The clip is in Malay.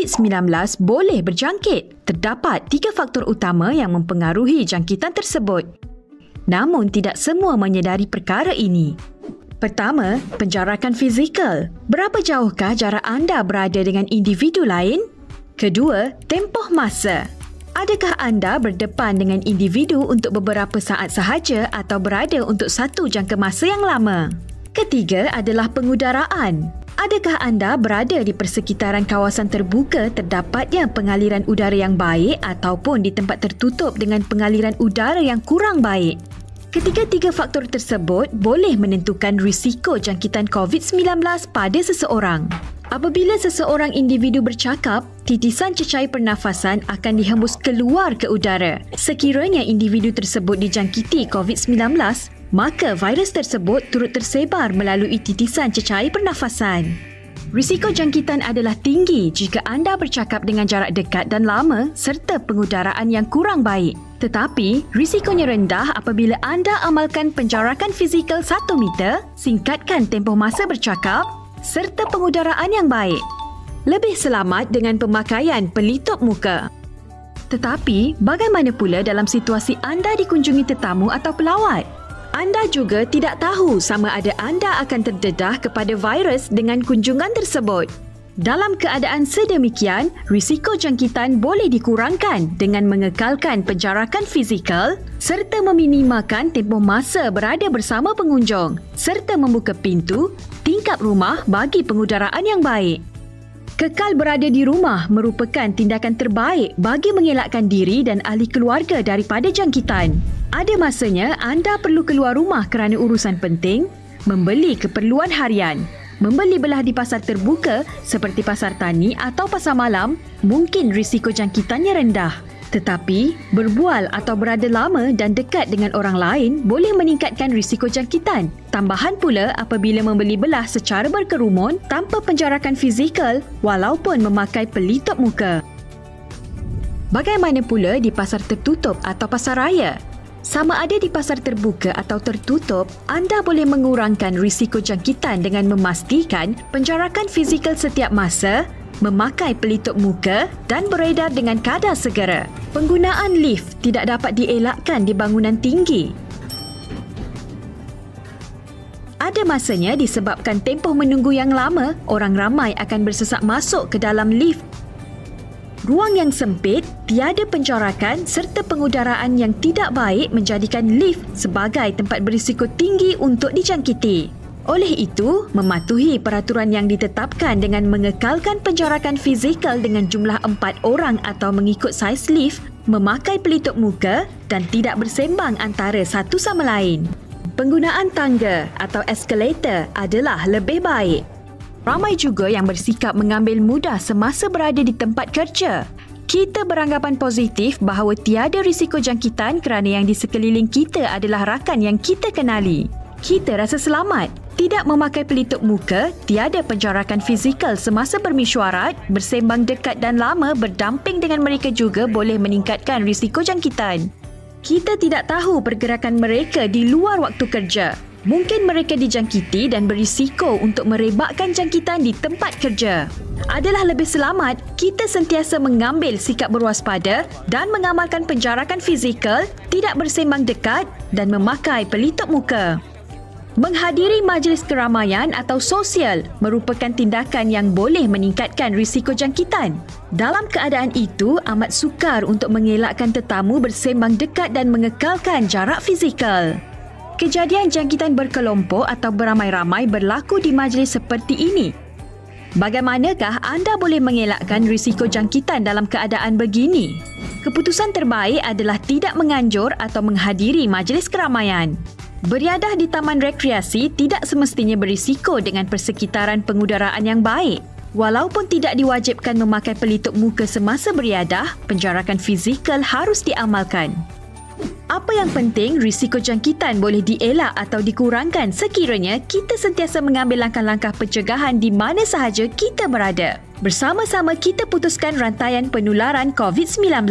COVID-19 boleh berjangkit. Terdapat 3 faktor utama yang mempengaruhi jangkitan tersebut. Namun tidak semua menyedari perkara ini. Pertama, penjarakan fizikal. Berapa jauhkah jarak anda berada dengan individu lain? Kedua, tempoh masa. Adakah anda berdepan dengan individu untuk beberapa saat sahaja atau berada untuk satu jangka masa yang lama? Ketiga adalah pengudaraan. Adakah anda berada di persekitaran kawasan terbuka terdapatnya pengaliran udara yang baik ataupun di tempat tertutup dengan pengaliran udara yang kurang baik? Ketiga-tiga faktor tersebut boleh menentukan risiko jangkitan COVID-19 pada seseorang. Apabila seseorang individu bercakap, titisan cecair pernafasan akan dihembus keluar ke udara. Sekiranya individu tersebut dijangkiti COVID-19, maka virus tersebut turut tersebar melalui titisan cecair pernafasan. Risiko jangkitan adalah tinggi jika anda bercakap dengan jarak dekat dan lama serta pengudaraan yang kurang baik. Tetapi, risikonya rendah apabila anda amalkan penjarakan fizikal 1 meter, singkatkan tempoh masa bercakap serta pengudaraan yang baik. Lebih selamat dengan pemakaian pelitup muka. Tetapi, bagaimana pula dalam situasi anda dikunjungi tetamu atau pelawat? Anda juga tidak tahu sama ada anda akan terdedah kepada virus dengan kunjungan tersebut. Dalam keadaan sedemikian, risiko jangkitan boleh dikurangkan dengan mengekalkan penjarakan fizikal serta meminimakan tempoh masa berada bersama pengunjung serta membuka pintu, tingkap rumah bagi pengudaraan yang baik. Kekal berada di rumah merupakan tindakan terbaik bagi mengelakkan diri dan ahli keluarga daripada jangkitan. Ada masanya anda perlu keluar rumah kerana urusan penting, membeli keperluan harian. Membeli belah di pasar terbuka seperti pasar tani atau pasar malam, mungkin risiko jangkitannya rendah. Tetapi, berbual atau berada lama dan dekat dengan orang lain boleh meningkatkan risiko jangkitan. Tambahan pula apabila membeli belah secara berkerumun tanpa penjarakan fizikal walaupun memakai pelitup muka. Bagaimana pula di pasar tertutup atau pasar raya? Sama ada di pasar terbuka atau tertutup, anda boleh mengurangkan risiko jangkitan dengan memastikan penjarakan fizikal setiap masa, memakai pelitup muka dan beredar dengan kadar segera. Penggunaan lift tidak dapat dielakkan di bangunan tinggi. Ada masanya disebabkan tempoh menunggu yang lama, orang ramai akan bersesak masuk ke dalam lift. Ruang yang sempit, tiada penjarakan serta pengudaraan yang tidak baik menjadikan lift sebagai tempat berisiko tinggi untuk dijangkiti. Oleh itu, mematuhi peraturan yang ditetapkan dengan mengekalkan penjarakan fizikal dengan jumlah 4 orang atau mengikut saiz lift, memakai pelitup muka dan tidak bersembang antara satu sama lain. Penggunaan tangga atau eskalator adalah lebih baik. Ramai juga yang bersikap mengambil mudah semasa berada di tempat kerja. Kita beranggapan positif bahawa tiada risiko jangkitan kerana yang di sekeliling kita adalah rakan yang kita kenali. Kita rasa selamat. Tidak memakai pelitup muka, tiada penjarakan fizikal semasa bermesyuarat, bersembang dekat dan lama berdamping dengan mereka juga boleh meningkatkan risiko jangkitan. Kita tidak tahu pergerakan mereka di luar waktu kerja. Mungkin mereka dijangkiti dan berisiko untuk merebakkan jangkitan di tempat kerja. Adalah lebih selamat kita sentiasa mengambil sikap berwaspada dan mengamalkan penjarakan fizikal, tidak bersembang dekat dan memakai pelitup muka. Menghadiri majlis keramaian atau sosial merupakan tindakan yang boleh meningkatkan risiko jangkitan. Dalam keadaan itu, amat sukar untuk mengelakkan tetamu bersembang dekat dan mengekalkan jarak fizikal. Kejadian jangkitan berkelompok atau beramai-ramai berlaku di majlis seperti ini. Bagaimanakah anda boleh mengelakkan risiko jangkitan dalam keadaan begini? Keputusan terbaik adalah tidak menganjur atau menghadiri majlis keramaian. Beriadah di taman rekreasi tidak semestinya berisiko dengan persekitaran pengudaraan yang baik. Walaupun tidak diwajibkan memakai pelitup muka semasa beriadah, penjarakan fizikal harus diamalkan. Apa yang penting, risiko jangkitan boleh dielak atau dikurangkan sekiranya kita sentiasa mengambil langkah-langkah pencegahan di mana sahaja kita berada. Bersama-sama kita putuskan rantaian penularan COVID-19.